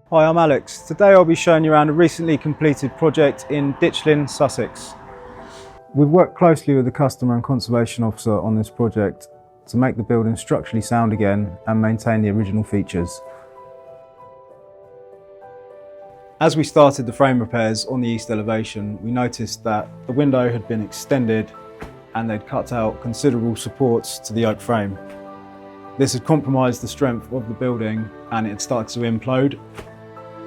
Hi, I'm Alex. Today I'll be showing you around a recently completed project in Ditchling, Sussex. We've worked closely with the customer and conservation officer on this project to make the building structurally sound again and maintain the original features. As we started the frame repairs on the east elevation, we noticed that the window had been extended and they'd cut out considerable supports to the oak frame. This had compromised the strength of the building and it had started to implode.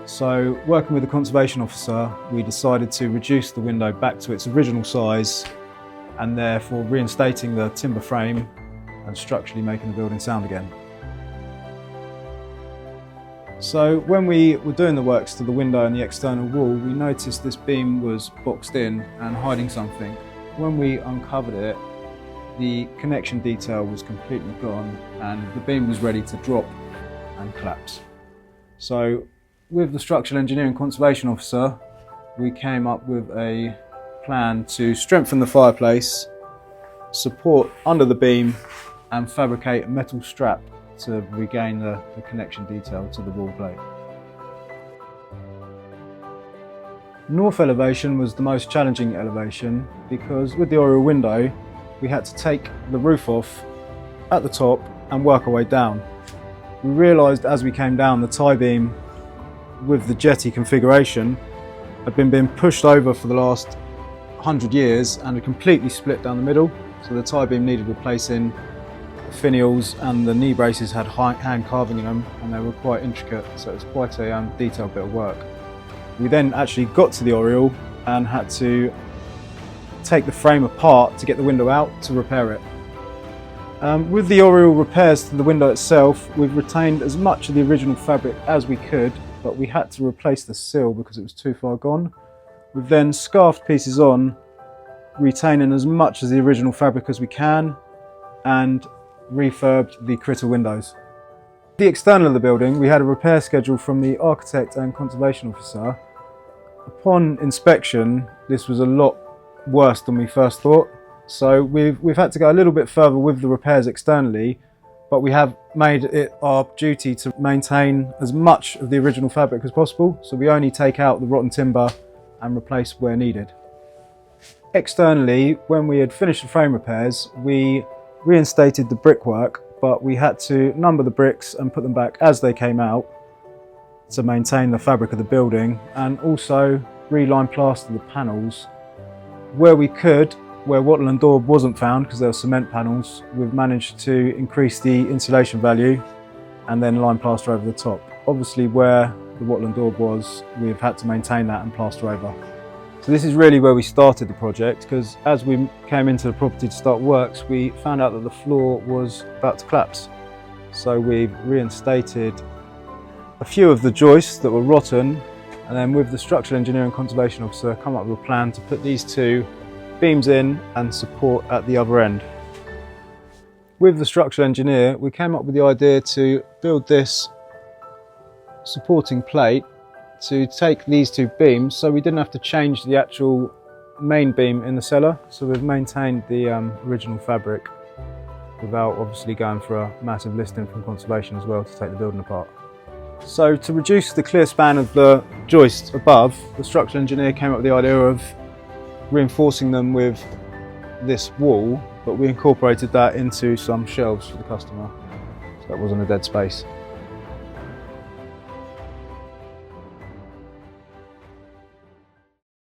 So, working with the conservation officer, we decided to reduce the window back to its original size and therefore reinstating the timber frame and structurally making the building sound again. So when we were doing the works to the window and the external wall, we noticed this beam was boxed in and hiding something. When we uncovered it, the connection detail was completely gone and the beam was ready to drop and collapse. So with the structural engineer and conservation officer, we came up with a plan to strengthen the fireplace, support under the beam and fabricate a metal strap to regain the connection detail to the wall plate. North elevation was the most challenging elevation because with the oriel window we had to take the roof off at the top and work our way down. We realised as we came down the tie beam with the jetty configuration had been being pushed over for the last 100 years and had completely split down the middle, so the tie beam needed replacing. The finials and the knee braces had hand carving in them and they were quite intricate, so it was quite a detailed bit of work. We then actually got to the oriel and had to take the frame apart to get the window out to repair it. With the oriel repairs to the window itself, we've retained as much of the original fabric as we could, but we had to replace the sill because it was too far gone. We've then scarfed pieces on, retaining as much of the original fabric as we can, and refurbed the critter windows. The external of the building, we had a repair schedule from the architect and conservation officer. Upon inspection, this was a lot worse than we first thought. So we've had to go a little bit further with the repairs externally, but we have made it our duty to maintain as much of the original fabric as possible. So we only take out the rotten timber and replace where needed. Externally, when we had finished the frame repairs, we reinstated the brickwork, but we had to number the bricks and put them back as they came out to maintain the fabric of the building, and also reline plaster the panels. Where we could, where wattle and daub wasn't found because there were cement panels, we've managed to increase the insulation value and then line plaster over the top. Obviously where the wattle and daub was, we've had to maintain that and plaster over. So this is really where we started the project, because as we came into the property to start works, we found out that the floor was about to collapse. So we've reinstated a few of the joists that were rotten, and then with the structural engineer and conservation officer come up with a plan to put these two beams in and support at the other end. With the structural engineer, we came up with the idea to build this supporting plate to take these two beams, so we didn't have to change the actual main beam in the cellar. So we've maintained the original fabric without obviously going for a massive listing from conservation as well to take the building apart. So to reduce the clear span of the joists above, the structural engineer came up with the idea of reinforcing them with this wall, but we incorporated that into some shelves for the customer, so that wasn't a dead space.